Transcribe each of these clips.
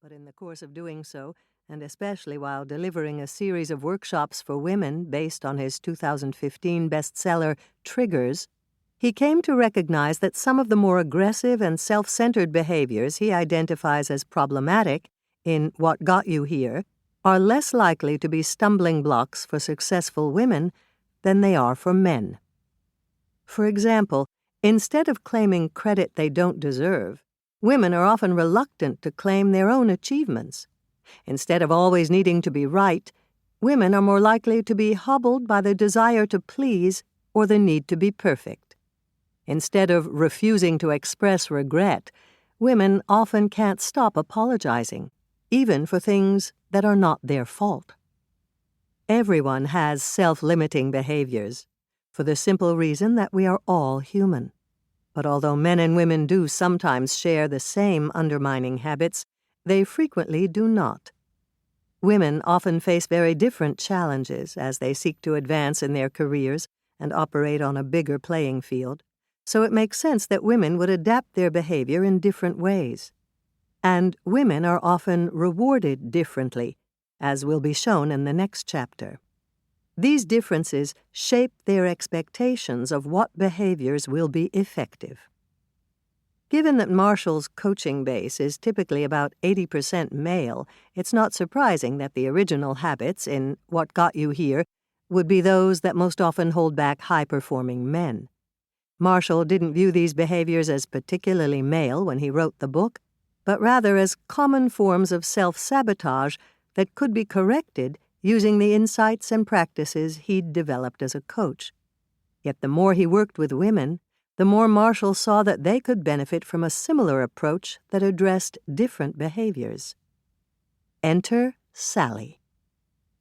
But in the course of doing so, and especially while delivering a series of workshops for women based on his 2015 bestseller, Triggers, he came to recognize that some of the more aggressive and self-centered behaviors he identifies as problematic in What Got You Here are less likely to be stumbling blocks for successful women than they are for men. For example, instead of claiming credit they don't deserve, women are often reluctant to claim their own achievements. Instead of always needing to be right, women are more likely to be hobbled by the desire to please or the need to be perfect. Instead of refusing to express regret, women often can't stop apologizing, even for things that are not their fault. Everyone has self-limiting behaviors, for the simple reason that we are all human. But although men and women do sometimes share the same undermining habits, they frequently do not. Women often face very different challenges as they seek to advance in their careers and operate on a bigger playing field, so it makes sense that women would adapt their behavior in different ways. And women are often rewarded differently, as will be shown in the next chapter. These differences shape their expectations of what behaviors will be effective. Given that Marshall's coaching base is typically about 80% male, it's not surprising that the original habits in What Got You Here would be those that most often hold back high-performing men. Marshall didn't view these behaviors as particularly male when he wrote the book, but rather as common forms of self-sabotage that could be corrected using the insights and practices he'd developed as a coach. Yet the more he worked with women, the more Marshall saw that they could benefit from a similar approach that addressed different behaviors. Enter Sally.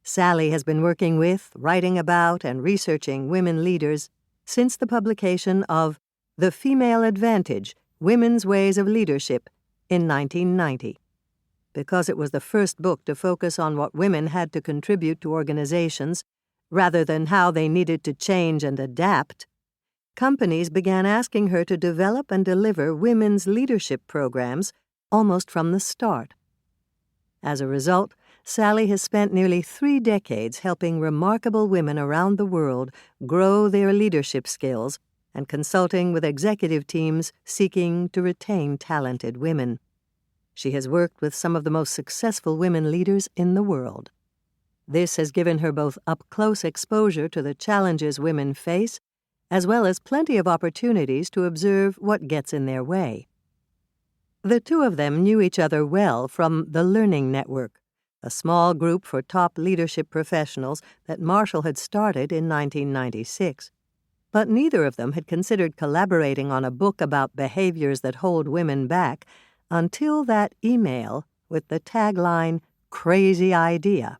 Sally has been working with, writing about, and researching women leaders since the publication of The Female Advantage: Women's Ways of Leadership in 1990. Because it was the first book to focus on what women had to contribute to organizations, rather than how they needed to change and adapt, companies began asking her to develop and deliver women's leadership programs almost from the start. As a result, Sally has spent nearly 3 decades helping remarkable women around the world grow their leadership skills and consulting with executive teams seeking to retain talented women. She has worked with some of the most successful women leaders in the world. This has given her both up-close exposure to the challenges women face, as well as plenty of opportunities to observe what gets in their way. The two of them knew each other well from the Learning Network, a small group for top leadership professionals that Marshall had started in 1996. But neither of them had considered collaborating on a book about behaviors that hold women back until that email with the tagline, "Crazy Idea."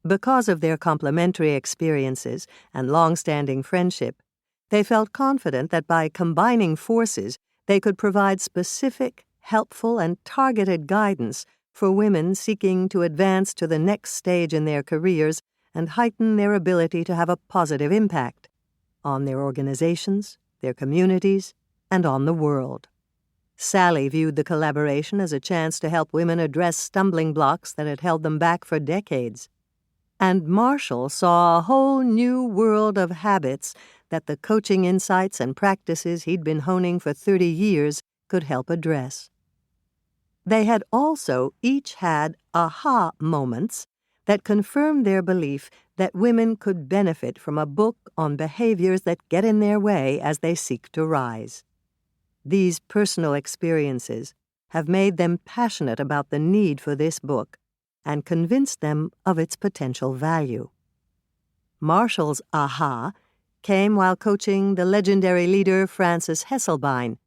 Because of their complementary experiences and long-standing friendship, they felt confident that by combining forces, they could provide specific, helpful, and targeted guidance for women seeking to advance to the next stage in their careers and heighten their ability to have a positive impact on their organizations, their communities, and on the world. Sally viewed the collaboration as a chance to help women address stumbling blocks that had held them back for decades. And Marshall saw a whole new world of habits that the coaching insights and practices he'd been honing for 30 years could help address. They had also each had aha moments that confirmed their belief that women could benefit from a book on behaviors that get in their way as they seek to rise. These personal experiences have made them passionate about the need for this book and convinced them of its potential value. Marshall's aha came while coaching the legendary leader Frances Hesselbein,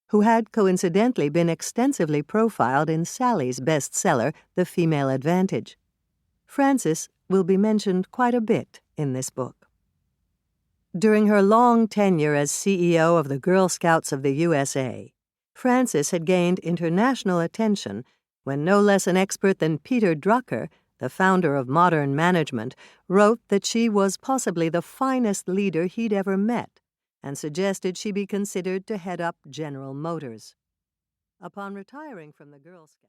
who had coincidentally been extensively profiled in Sally's bestseller, The Female Advantage. Frances will be mentioned quite a bit in this book. During her long tenure as CEO of the Girl Scouts of the USA, Frances had gained international attention when no less an expert than Peter Drucker, the founder of modern management, wrote that she was possibly the finest leader he'd ever met and suggested she be considered to head up General Motors. Upon retiring from the Girl Scouts,